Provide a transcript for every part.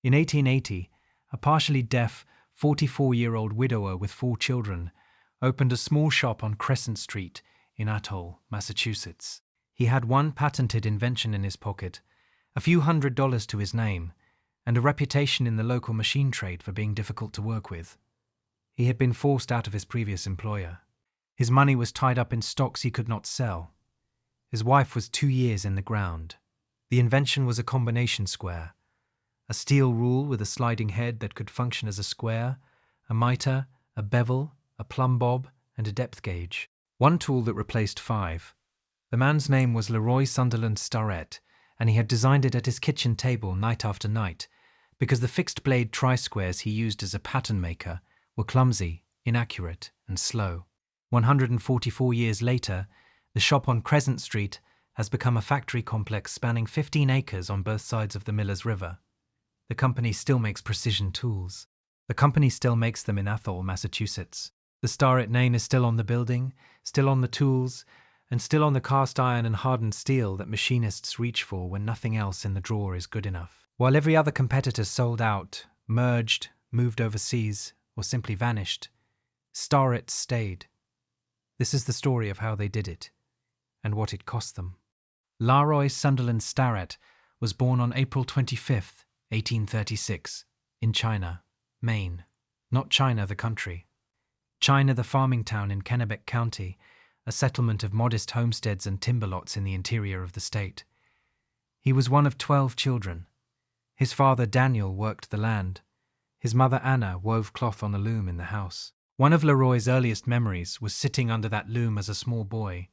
In 1880, a partially deaf 44-year-old widower with 4 children opened a small shop on Crescent Street in Athol, Massachusetts. He had one patented invention in his pocket, a few $100s to his name, and a reputation in the local machine trade for being difficult to work with. He had been forced out of his previous employer. His money was tied up in stocks he could not sell. His wife was 2 years in the ground. The invention was a combination square, a steel rule with a sliding head that could function as a square, a mitre, a bevel, a plumb bob, and a depth gauge. One tool that replaced 5. The man's name was Laroy Starrett, and he had designed it at his kitchen table night after night because the fixed-blade tri-squares he used as a pattern maker were clumsy, inaccurate, and slow. 144 years later, the shop on Crescent Street has become a factory complex spanning 15 acres on both sides of the Millers River. The company still makes precision tools. The company still makes them in Athol, Massachusetts. The Starrett name is still on the building, still on the tools, and still on the cast iron and hardened steel that machinists reach for when nothing else in the drawer is good enough. While every other competitor sold out, merged, moved overseas, or simply vanished, Starrett stayed. This is the story of how they did it, and what it cost them. Laroy Sunderland Starrett was born on April 25, 1836, in China, Maine. Not China the country. China the farming town in Kennebec County, a settlement of modest homesteads and timber lots in the interior of the state. He was one of 12 children. His father Daniel worked the land. His mother Anna wove cloth on a loom in the house. One of Leroy's earliest memories was sitting under that loom as a small boy,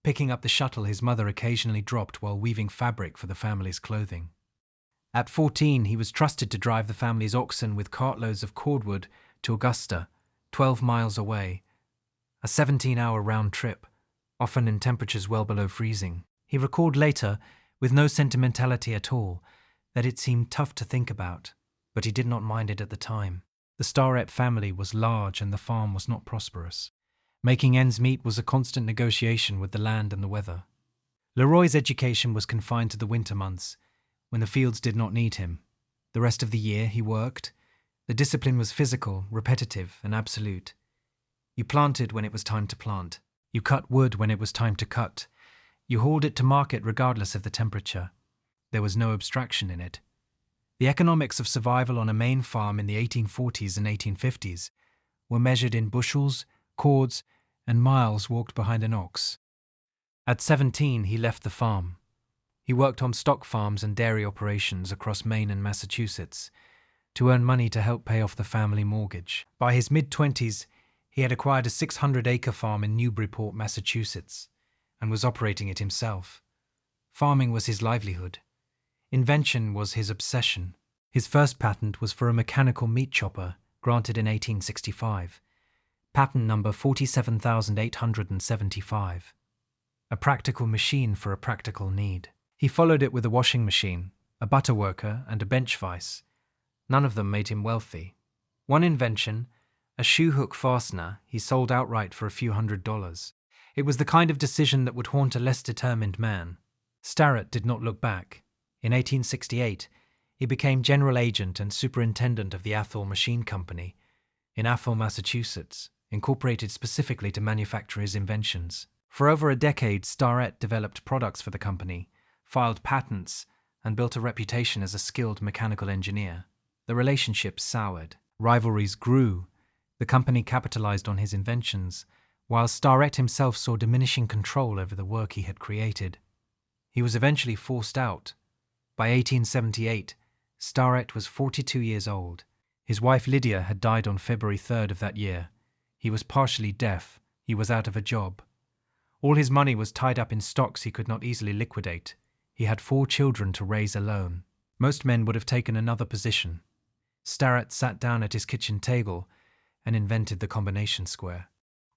picking up the shuttle his mother occasionally dropped while weaving fabric for the family's clothing. At 14, he was trusted to drive the family's oxen with cartloads of cordwood to Augusta, 12 miles away, a 17-hour round trip, often in temperatures well below freezing. He recalled later, with no sentimentality at all, that it seemed tough to think about, but he did not mind it at the time. The Starrett family was large and the farm was not prosperous. Making ends meet was a constant negotiation with the land and the weather. Leroy's education was confined to the winter months, when the fields did not need him. The rest of the year he worked. The discipline was physical, repetitive, and absolute. You planted when it was time to plant. You cut wood when it was time to cut. You hauled it to market regardless of the temperature. There was no abstraction in it. The economics of survival on a Maine farm in the 1840s and 1850s were measured in bushels, cords, and miles walked behind an ox. At 17, he left the farm. He worked on stock farms and dairy operations across Maine and Massachusetts to earn money to help pay off the family mortgage. By his mid-20s, he had acquired a 600-acre farm in Newburyport, Massachusetts, and was operating it himself. Farming was his livelihood. Invention was his obsession. His first patent was for a mechanical meat chopper, granted in 1865. Patent number 47,875. A practical machine for a practical need. He followed it with a washing machine, a butter worker, and a bench vise. None of them made him wealthy. One invention, a shoe hook fastener, he sold outright for a few $100s. It was the kind of decision that would haunt a less determined man. Starrett did not look back. In 1868, he became general agent and superintendent of the Athol Machine Company in Athol, Massachusetts, incorporated specifically to manufacture his inventions. For over a decade, Starrett developed products for the company, filed patents, and built a reputation as a skilled mechanical engineer. The relationship soured. Rivalries grew. The company capitalized on his inventions, while Starrett himself saw diminishing control over the work he had created. He was eventually forced out. By 1878, Starrett was 42 years old. His wife Lydia had died on February 3rd of that year. He was partially deaf. He was out of a job. All his money was tied up in stocks he could not easily liquidate. He had 4 children to raise alone. Most men would have taken another position. Starrett sat down at his kitchen table and invented the combination square.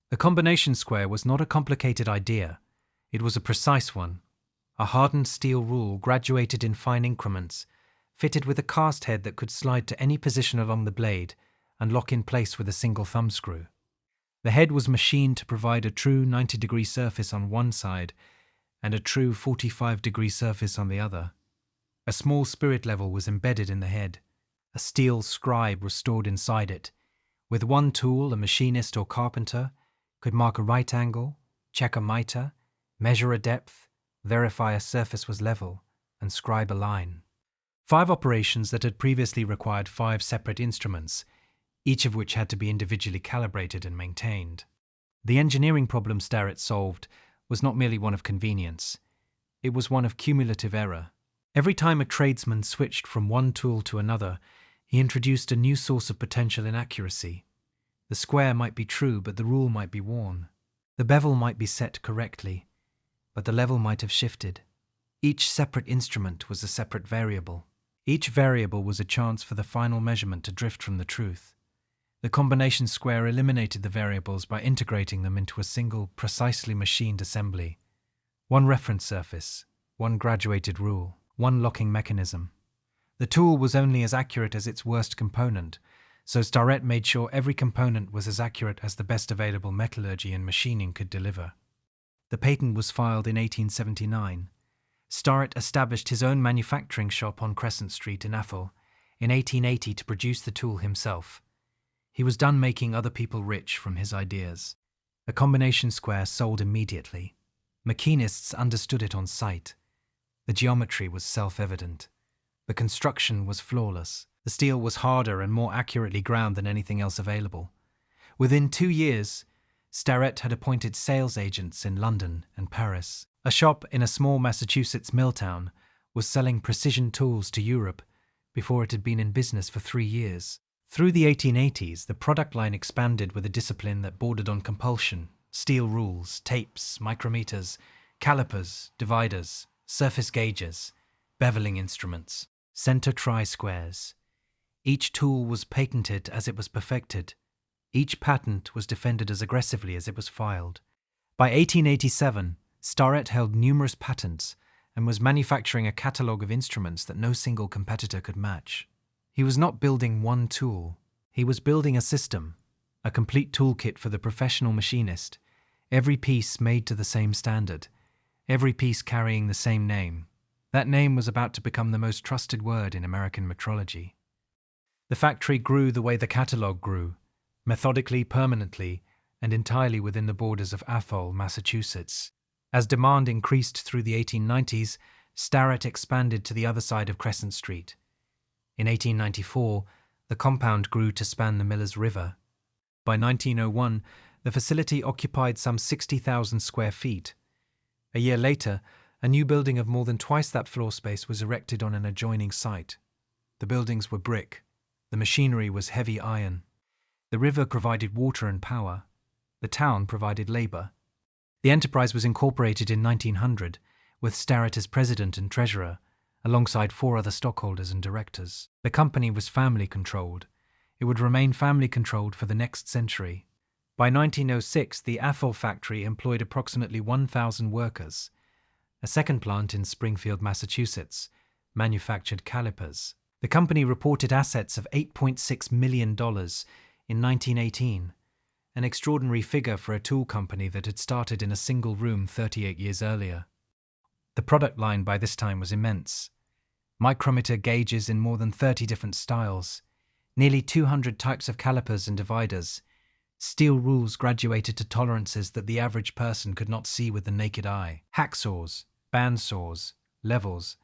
The combination square was not a complicated idea. It was a precise one. A hardened steel rule graduated in fine increments, fitted with a cast head that could slide to any position along the blade and lock in place with a single thumb screw. The head was machined to provide a true 90-degree surface on one side and a true 45-degree surface on the other. A small spirit level was embedded in the head, A steel scribe was stored inside it. With one tool, a machinist or carpenter could mark a right angle, check a mitre, measure a depth, verify a surface was level, and scribe a line. 5 operations that had previously required 5 separate instruments, each of which had to be individually calibrated and maintained. The engineering problem Starrett solved was not merely one of convenience. It was one of cumulative error. Every time a tradesman switched from one tool to another, he introduced a new source of potential inaccuracy. The square might be true, but the rule might be worn. The bevel might be set correctly, but the level might have shifted. Each separate instrument was a separate variable. Each variable was a chance for the final measurement to drift from the truth. The combination square eliminated the variables by integrating them into a single, precisely machined assembly. One reference surface, one graduated rule, one locking mechanism. The tool was only as accurate as its worst component, so Starrett made sure every component was as accurate as the best available metallurgy and machining could deliver. The patent was filed in 1879. Starrett established his own manufacturing shop on Crescent Street in Athol in 1880 to produce the tool himself. He was done making other people rich from his ideas. The combination square sold immediately. Machinists understood it on sight. The geometry was self-evident. The construction was flawless. The steel was harder and more accurately ground than anything else available. Within 2 years, Starrett had appointed sales agents in London and Paris. A shop in a small Massachusetts mill town was selling precision tools to Europe before it had been in business for 3 years. Through the 1880s, the product line expanded with a discipline that bordered on compulsion: steel rules, tapes, micrometers, calipers, dividers, surface gauges, beveling instruments, center tri-squares. Each tool was patented as it was perfected. Each patent was defended as aggressively as it was filed. By 1887, Starrett held numerous patents and was manufacturing a catalogue of instruments that no single competitor could match. He was not building one tool. He was building a system, a complete toolkit for the professional machinist, every piece made to the same standard, every piece carrying the same name. That name was about to become the most trusted word in American metrology. The factory grew the way the catalogue grew, methodically, permanently, and entirely within the borders of Athol, Massachusetts. As demand increased through the 1890s, Starrett expanded to the other side of Crescent Street. In 1894, the compound grew to span the Millers River. By 1901, the facility occupied some 60,000 square feet. A year later, a new building of more than twice that floor space was erected on an adjoining site. The buildings were brick. The machinery was heavy iron. The river provided water and power. The town provided labor. The enterprise was incorporated in 1900, with Starrett as president and treasurer, alongside 4 other stockholders and directors. The company was family-controlled. It would remain family-controlled for the next century. By 1906, the Athol factory employed approximately 1,000 workers. A second plant in Springfield, Massachusetts, manufactured calipers. The company reported assets of $8.6 million in 1918, an extraordinary figure for a tool company that had started in a single room 38 years earlier. The product line by this time was immense. Micrometer gauges in more than 30 different styles, nearly 200 types of calipers and dividers, steel rules graduated to tolerances that the average person could not see with the naked eye, hacksaws, bandsaws, levels,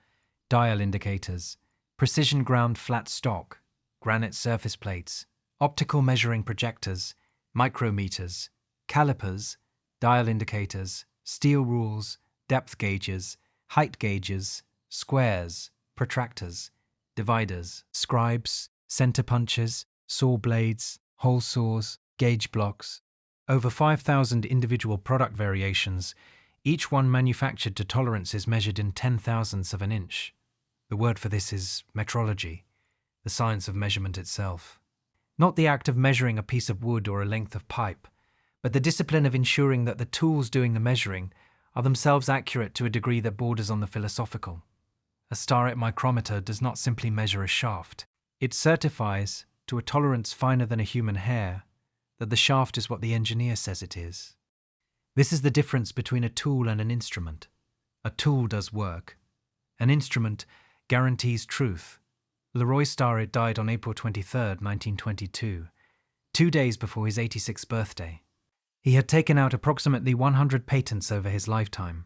dial indicators, precision ground flat stock, granite surface plates, optical measuring projectors, micrometers, calipers, dial indicators, steel rules, depth gauges, height gauges, squares, protractors, dividers, scribes, center punches, saw blades, hole saws, gauge blocks. Over 5,000 individual product variations, each one manufactured to tolerances measured in 10,000ths of an inch. The word for this is metrology, the science of measurement itself. Not the act of measuring a piece of wood or a length of pipe, but the discipline of ensuring that the tools doing the measuring are themselves accurate to a degree that borders on the philosophical. A Starrett micrometer does not simply measure a shaft. It certifies, to a tolerance finer than a human hair, that the shaft is what the engineer says it is. This is the difference between a tool and an instrument. A tool does work. An instrument guarantees truth. Laroy Starrett died on April 23, 1922, 2 days before his 86th birthday. He had taken out approximately 100 patents over his lifetime.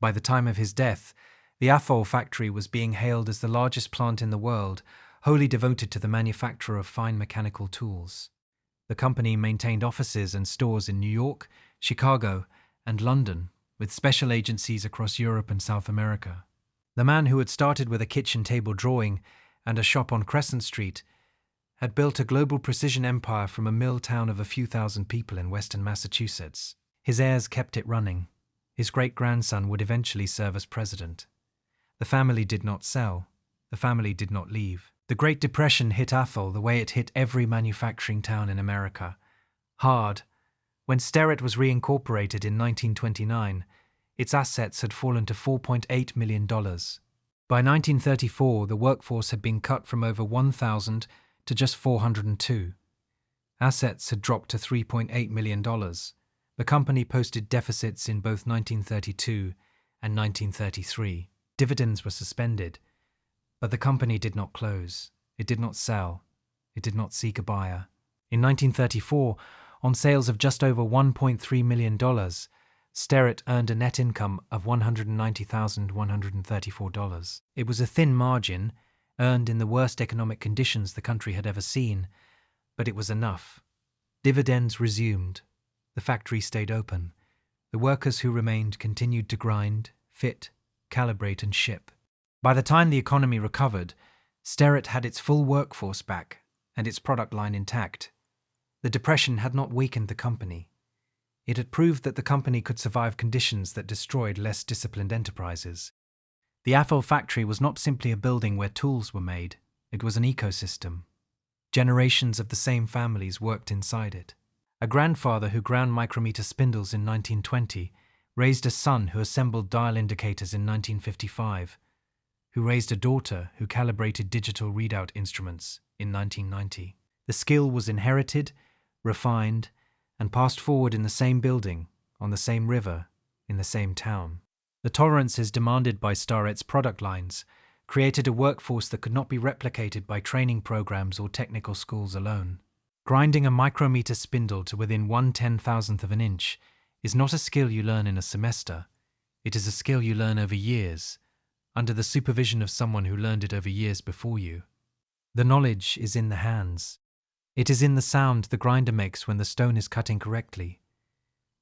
By the time of his death, the Athol factory was being hailed as the largest plant in the world, wholly devoted to the manufacture of fine mechanical tools. The company maintained offices and stores in New York, Chicago, and London, with special agencies across Europe and South America. The man who had started with a kitchen table drawing and a shop on Crescent Street had built a global precision empire from a mill town of a few thousand people in western Massachusetts. His heirs kept it running. His great-grandson would eventually serve as president. The family did not sell. The family did not leave. The Great Depression hit Athol the way it hit every manufacturing town in America. Hard. When Starrett was reincorporated in 1929, its assets had fallen to $4.8 million. By 1934, the workforce had been cut from over 1,000 to just 402. Assets had dropped to $3.8 million. The company posted deficits in both 1932 and 1933. Dividends were suspended, but the company did not close. It did not sell. It did not seek a buyer. In 1934, on sales of just over $1.3 million, Starrett earned a net income of $190,134. It was a thin margin, earned in the worst economic conditions the country had ever seen, but it was enough. Dividends resumed. The factory stayed open. The workers who remained continued to grind, fit, calibrate, and ship. By the time the economy recovered, Starrett had its full workforce back and its product line intact. The Depression had not weakened the company. It had proved that the company could survive conditions that destroyed less disciplined enterprises. The Athol factory was not simply a building where tools were made. It was an ecosystem. Generations of the same families worked inside it. A grandfather who ground micrometer spindles in 1920 raised a son who assembled dial indicators in 1955, who raised a daughter who calibrated digital readout instruments in 1990. The skill was inherited, refined, and passed forward in the same building, on the same river, in the same town. The tolerances demanded by Starrett's product lines created a workforce that could not be replicated by training programs or technical schools alone. Grinding a micrometer spindle to within 1/10,000th of an inch is not a skill you learn in a semester. It is a skill you learn over years, under the supervision of someone who learned it over years before you. The knowledge is in the hands. It is in the sound the grinder makes when the stone is cutting correctly.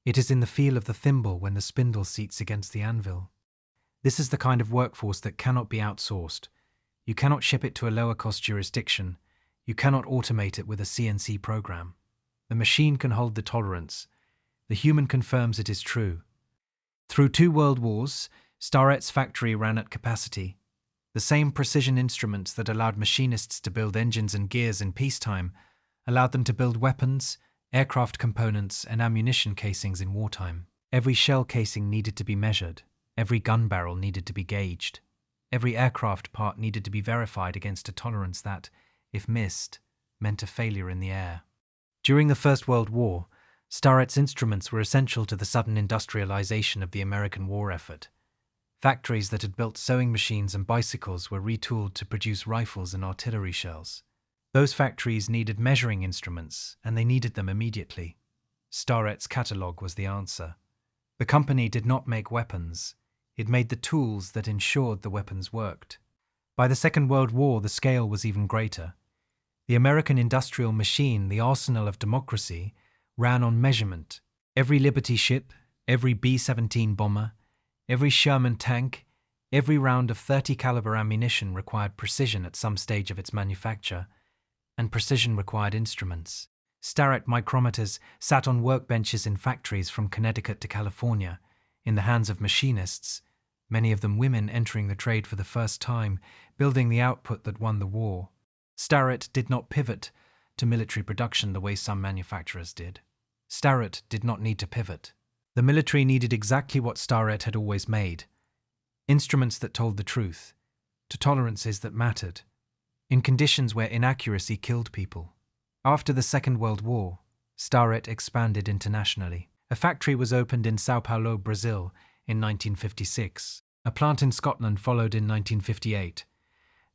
It is in the feel of the thimble when the spindle seats against the anvil. This is the kind of workforce that cannot be outsourced. You cannot ship it to a lower-cost jurisdiction. You cannot automate it with a CNC program. The machine can hold the tolerance. The human confirms it is true. Through 2 world wars, Starrett's factory ran at capacity. The same precision instruments that allowed machinists to build engines and gears in peacetime allowed them to build weapons, aircraft components, and ammunition casings in wartime. Every shell casing needed to be measured. Every gun barrel needed to be gauged. Every aircraft part needed to be verified against a tolerance that, if missed, meant a failure in the air. During the First World War, Starrett's instruments were essential to the sudden industrialization of the American war effort. Factories that had built sewing machines and bicycles were retooled to produce rifles and artillery shells. Those factories needed measuring instruments, and they needed them immediately. Starrett's catalogue was the answer. The company did not make weapons. It made the tools that ensured the weapons worked. By the Second World War, the scale was even greater. The American industrial machine, the arsenal of democracy, ran on measurement. Every Liberty ship, every B-17 bomber, every Sherman tank, every round of .30 caliber ammunition required precision at some stage of its manufacture, and precision required instruments. Starrett micrometers sat on workbenches in factories from Connecticut to California, in the hands of machinists, many of them women entering the trade for the first time, building the output that won the war. Starrett did not pivot to military production the way some manufacturers did. Starrett did not need to pivot. The military needed exactly what Starrett had always made: instruments that told the truth, to tolerances that mattered, in conditions where inaccuracy killed people. After the Second World War, Starrett expanded internationally. A factory was opened in São Paulo, Brazil, in 1956. A plant in Scotland followed in 1958.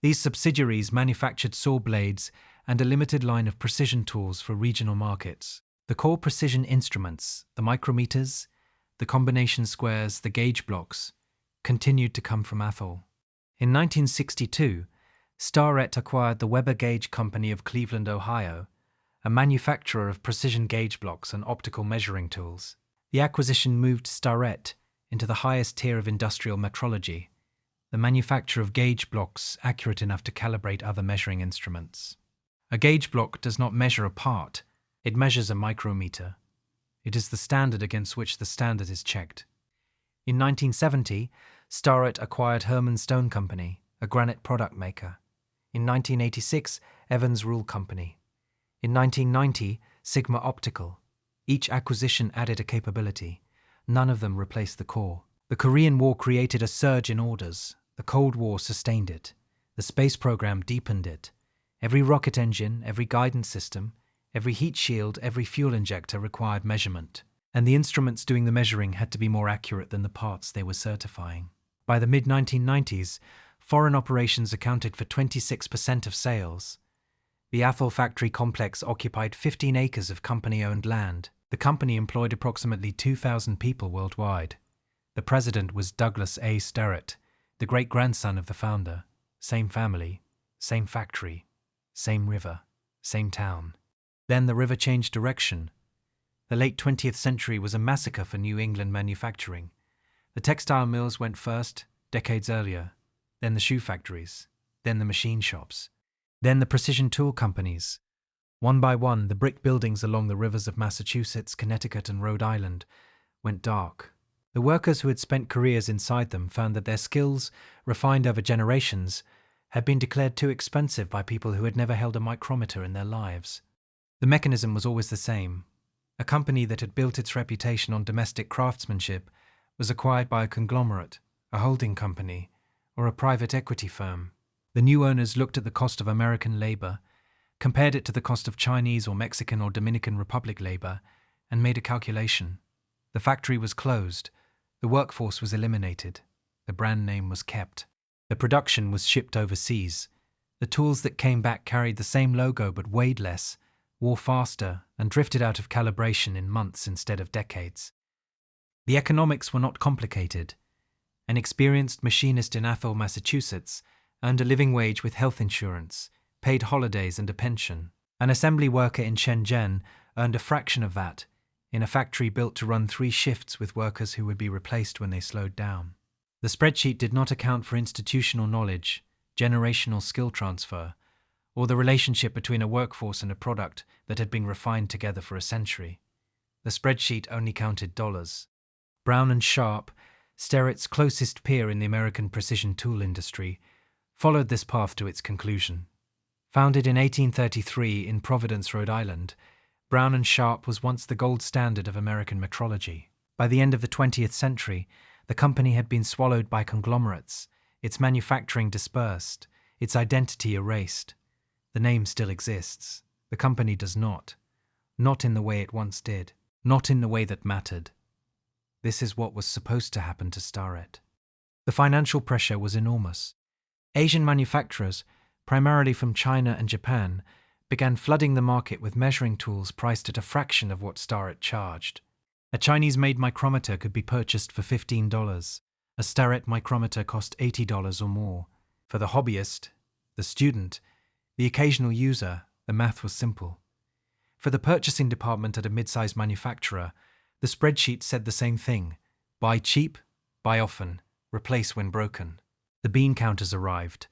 These subsidiaries manufactured saw blades and a limited line of precision tools for regional markets. The core precision instruments, the micrometers, the combination squares, the gauge blocks, continued to come from Athol. In 1962, Starrett acquired the Weber Gauge Company of Cleveland, Ohio, a manufacturer of precision gauge blocks and optical measuring tools. The acquisition moved Starrett into the highest tier of industrial metrology, the manufacture of gauge blocks accurate enough to calibrate other measuring instruments. A gauge block does not measure a part, it measures a micrometer. It is the standard against which the standard is checked. In 1970, Starrett acquired Herman Stone Company, a granite product maker. In 1986, Evans Rule Company. In 1990, Sigma Optical. Each acquisition added a capability. None of them replaced the core. The Korean War created a surge in orders. The Cold War sustained it. The space program deepened it. Every rocket engine, every guidance system, every heat shield, every fuel injector required measurement. And the instruments doing the measuring had to be more accurate than the parts they were certifying. By the mid-1990s, foreign operations accounted for 26% of sales. The Athol factory complex occupied 15 acres of company-owned land. The company employed approximately 2,000 people worldwide. The president was Douglas A. Starrett, the great-grandson of the founder. Same family, same factory, same river, same town. Then the river changed direction. The late 20th century was a massacre for New England manufacturing. The textile mills went first, decades earlier, then the shoe factories, then the machine shops, then the precision tool companies. One by one, the brick buildings along the rivers of Massachusetts, Connecticut, and Rhode Island went dark. The workers who had spent careers inside them found that their skills, refined over generations, had been declared too expensive by people who had never held a micrometer in their lives. The mechanism was always the same. A company that had built its reputation on domestic craftsmanship was acquired by a conglomerate, a holding company, or a private equity firm. The new owners looked at the cost of American labor, compared it to the cost of Chinese or Mexican or Dominican Republic labor, and made a calculation. The factory was closed, the workforce was eliminated, the brand name was kept. The production was shipped overseas. The tools that came back carried the same logo but weighed less, wore faster, and drifted out of calibration in months instead of decades. The economics were not complicated. An experienced machinist in Athol, Massachusetts, earned a living wage with health insurance, paid holidays and a pension. An assembly worker in Shenzhen earned a fraction of that, in a factory built to run 3 shifts with workers who would be replaced when they slowed down. The spreadsheet did not account for institutional knowledge, generational skill transfer, or the relationship between a workforce and a product that had been refined together for a century. The spreadsheet only counted dollars. Brown Sharpe, Starrett's closest peer in the American precision tool industry, followed this path to its conclusion. Founded in 1833 in Providence, Rhode Island, Brown Sharpe was once the gold standard of American metrology. By the end of the 20th century, the company had been swallowed by conglomerates, its manufacturing dispersed, its identity erased. The name still exists. The company does not. Not in the way it once did. Not in the way that mattered. This is what was supposed to happen to Starrett. The financial pressure was enormous. Asian manufacturers, primarily from China and Japan, began flooding the market with measuring tools priced at a fraction of what Starrett charged. A Chinese-made micrometer could be purchased for $15. A Starrett micrometer cost $80 or more. For the hobbyist, the student, the occasional user, the math was simple. For the purchasing department at a mid-sized manufacturer, the spreadsheet said the same thing. Buy cheap, buy often, replace when broken. The bean counters arrived,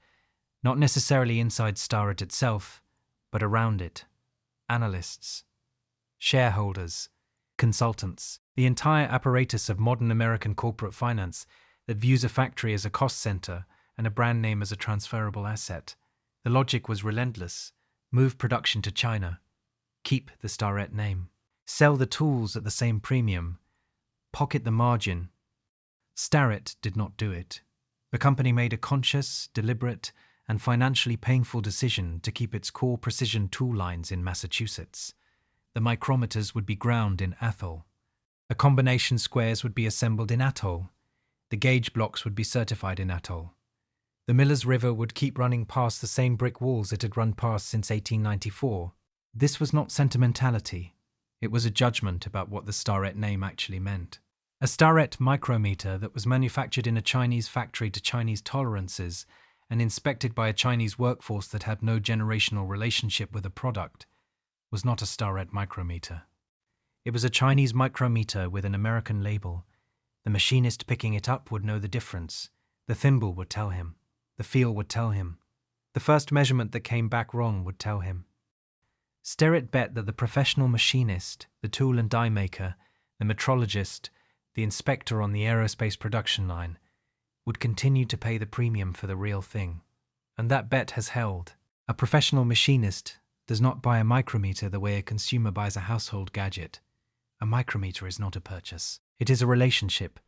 not necessarily inside Starrett itself, but around it. Analysts, shareholders, consultants, the entire apparatus of modern American corporate finance that views a factory as a cost center and a brand name as a transferable asset. The logic was relentless. Move production to China. Keep the Starrett name. Sell the tools at the same premium. Pocket the margin. Starrett did not do it. The company made a conscious, deliberate, and financially painful decision to keep its core precision tool lines in Massachusetts. The micrometers would be ground in Athol. The combination squares would be assembled in Athol. The gauge blocks would be certified in Athol. The Miller's River would keep running past the same brick walls it had run past since 1894. This was not sentimentality. It was a judgment about what the Starrett name actually meant. A Starrett micrometer that was manufactured in a Chinese factory to Chinese tolerances and inspected by a Chinese workforce that had no generational relationship with the product was not a Starrett micrometer. It was a Chinese micrometer with an American label. The machinist picking it up would know the difference. The thimble would tell him. The feel would tell him. The first measurement that came back wrong would tell him. Starrett bet that the professional machinist, the tool and die maker, the metrologist, the inspector on the aerospace production line, would continue to pay the premium for the real thing. And that bet has held. A professional machinist does not buy a micrometer the way a consumer buys a household gadget. A micrometer is not a purchase. It is a relationship.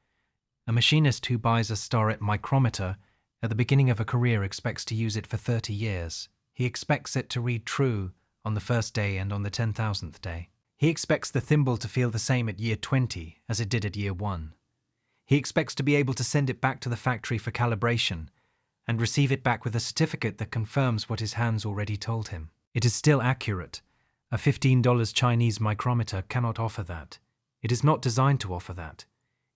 A machinist who buys a Starrett micrometer at the beginning of a career expects to use it for 30 years. He expects it to read true on the first day and on the 10,000th day. He expects the thimble to feel the same at year 20 as it did at year 1. He expects to be able to send it back to the factory for calibration and receive it back with a certificate that confirms what his hands already told him. It is still accurate. A $15 Chinese micrometer cannot offer that. It is not designed to offer that.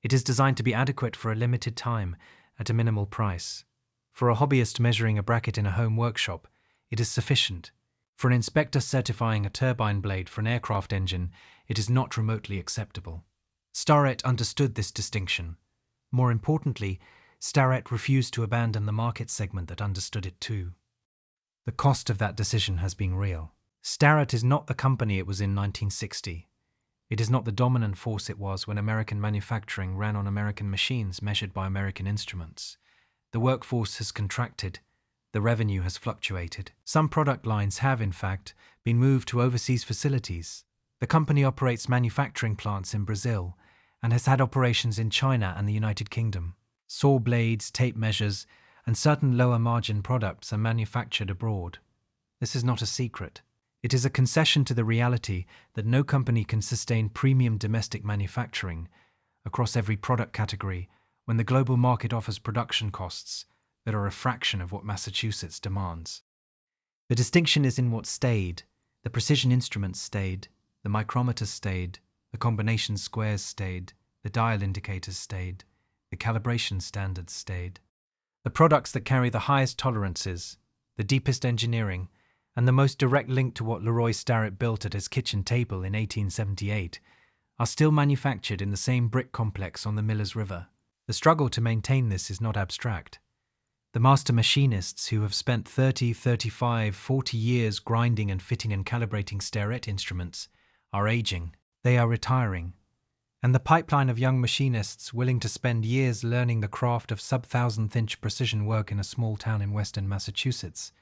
It is designed to be adequate for a limited time at a minimal price. For a hobbyist measuring a bracket in a home workshop, it is sufficient. For an inspector certifying a turbine blade for an aircraft engine, it is not remotely acceptable. Starrett understood this distinction. More importantly, Starrett refused to abandon the market segment that understood it too. The cost of that decision has been real. Starrett is not the company it was in 1960. It is not the dominant force it was when American manufacturing ran on American machines measured by American instruments. The workforce has contracted. The revenue has fluctuated. Some product lines have, in fact, been moved to overseas facilities. The company operates manufacturing plants in Brazil and has had operations in China and the United Kingdom. Saw blades, tape measures, and certain lower-margin products are manufactured abroad. This is not a secret. It is a concession to the reality that no company can sustain premium domestic manufacturing across every product category when the global market offers production costs that are a fraction of what Massachusetts demands. The distinction is in what stayed. The precision instruments stayed, the micrometers stayed, the combination squares stayed, the dial indicators stayed, the calibration standards stayed. The products that carry the highest tolerances, the deepest engineering, and the most direct link to what Laroy Starrett built at his kitchen table in 1878 are still manufactured in the same brick complex on the Miller's River. The struggle to maintain this is not abstract. The master machinists who have spent 30, 35, 40 years grinding and fitting and calibrating Starrett instruments are aging. They are retiring. And the pipeline of young machinists willing to spend years learning the craft of sub-thousandth inch precision work in a small town in western Massachusetts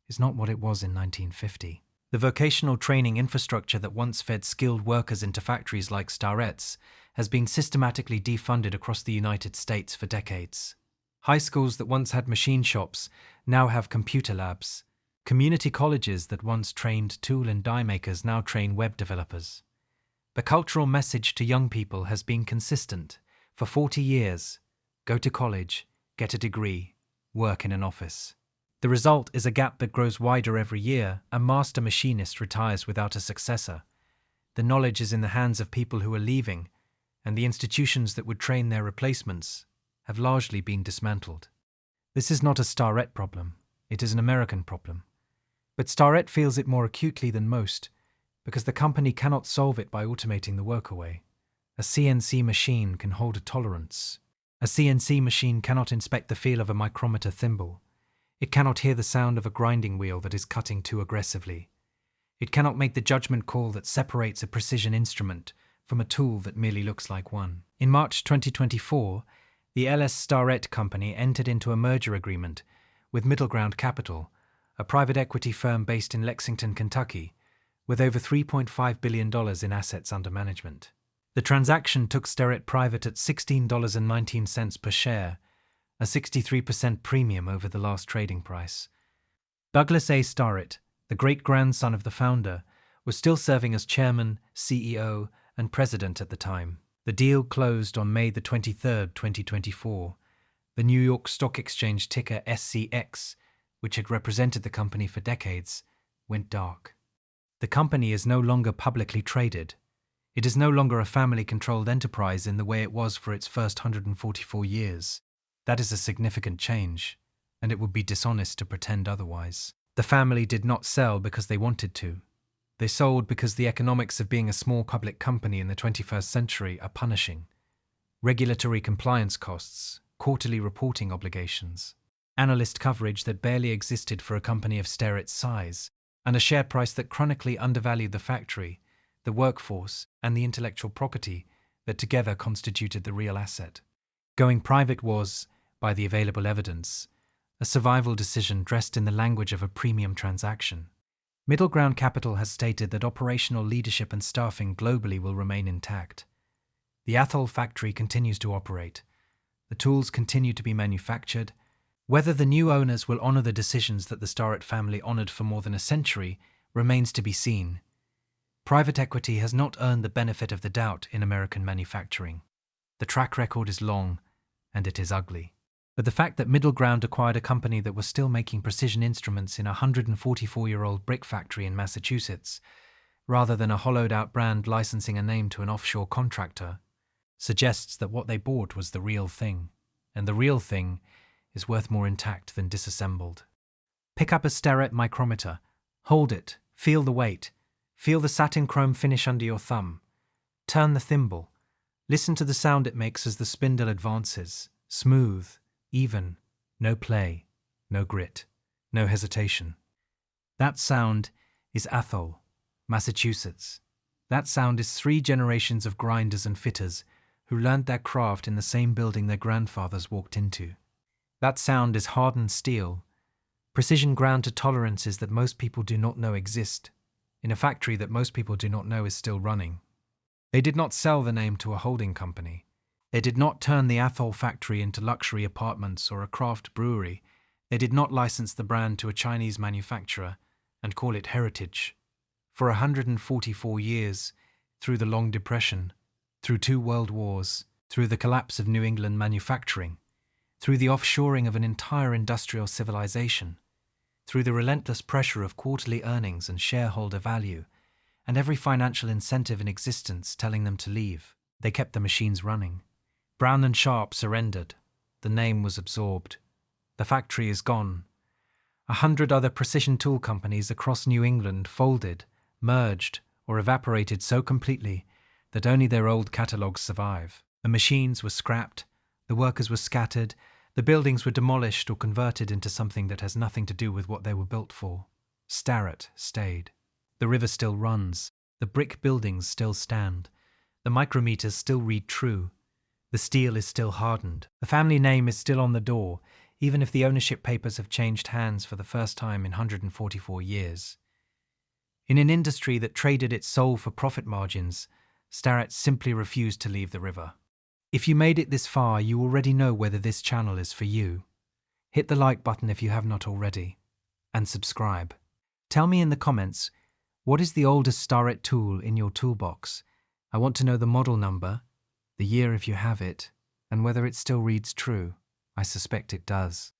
is not what it was in 1950. The vocational training infrastructure that once fed skilled workers into factories like Starrett's has been systematically defunded across the United States for decades. High schools that once had machine shops now have computer labs. Community colleges that once trained tool and die makers now train web developers. The cultural message to young people has been consistent. For 40 years, go to college, get a degree, work in an office. The result is a gap that grows wider every year. A master machinist retires without a successor. The knowledge is in the hands of people who are leaving, and the institutions that would train their replacements have largely been dismantled. This is not a Starrett problem. It is an American problem. But Starrett feels it more acutely than most, because the company cannot solve it by automating the work away. A CNC machine can hold a tolerance. A CNC machine cannot inspect the feel of a micrometer thimble. It cannot hear the sound of a grinding wheel that is cutting too aggressively. It cannot make the judgment call that separates a precision instrument from a tool that merely looks like one. In March 2024, the Starrett Company entered into a merger agreement with Middle Ground Capital, a private equity firm based in Lexington, Kentucky, with over $3.5 billion in assets under management. The transaction took Starrett private at $16.19 per share, a 63% premium over the last trading price. Douglas A. Starrett, the great-grandson of the founder, was still serving as chairman, CEO, and president at the time. The deal closed on May 23, 2024. The New York Stock Exchange ticker SCX, which had represented the company for decades, went dark. The company is no longer publicly traded. It is no longer a family-controlled enterprise in the way it was for its first 144 years. That is a significant change, and it would be dishonest to pretend otherwise. The family did not sell because they wanted to. They sold because the economics of being a small public company in the 21st century are punishing. Regulatory compliance costs, quarterly reporting obligations, analyst coverage that barely existed for a company of Starrett's size, and a share price that chronically undervalued the factory, the workforce, and the intellectual property that together constituted the real asset. Going private was, by the available evidence, a survival decision dressed in the language of a premium transaction. Middle Ground Capital has stated that operational leadership and staffing globally will remain intact. The Athol factory continues to operate. The tools continue to be manufactured. Whether the new owners will honor the decisions that the Starrett family honored for more than a century remains to be seen. Private equity has not earned the benefit of the doubt in American manufacturing. The track record is long, and it is ugly. But the fact that Middle Ground acquired a company that was still making precision instruments in a 144-year-old brick factory in Massachusetts, rather than a hollowed-out brand licensing a name to an offshore contractor, suggests that what they bought was the real thing, and the real thing is worth more intact than disassembled. Pick up a Starrett micrometer, hold it, feel the weight, feel the satin chrome finish under your thumb. Turn the thimble, listen to the sound it makes as the spindle advances, smooth, even, no play, no grit, no hesitation. That sound is Athol, Massachusetts. That sound is 3 generations of grinders and fitters who learned their craft in the same building their grandfathers walked into. That sound is hardened steel, precision ground to tolerances that most people do not know exist, in a factory that most people do not know is still running. They did not sell the name to a holding company. They did not turn the Athol factory into luxury apartments or a craft brewery. They did not license the brand to a Chinese manufacturer and call it heritage. For 144 years, through the Long Depression, through 2 world wars, through the collapse of New England manufacturing, through the offshoring of an entire industrial civilization, through the relentless pressure of quarterly earnings and shareholder value, and every financial incentive in existence telling them to leave, they kept the machines running. Brown Sharpe surrendered. The name was absorbed. The factory is gone. 100 other precision tool companies across New England folded, merged, or evaporated so completely that only their old catalogues survive. The machines were scrapped, the workers were scattered, the buildings were demolished or converted into something that has nothing to do with what they were built for. Starrett stayed. The river still runs. The brick buildings still stand. The micrometers still read true. The steel is still hardened. The family name is still on the door, even if the ownership papers have changed hands for the first time in 144 years. In an industry that traded its soul for profit margins, Starrett simply refused to leave the river. If you made it this far, you already know whether this channel is for you. Hit the like button if you have not already, and subscribe. Tell me in the comments, what is the oldest Starrett tool in your toolbox? I want to know the model number, the year if you have it, and whether it still reads true. I suspect it does.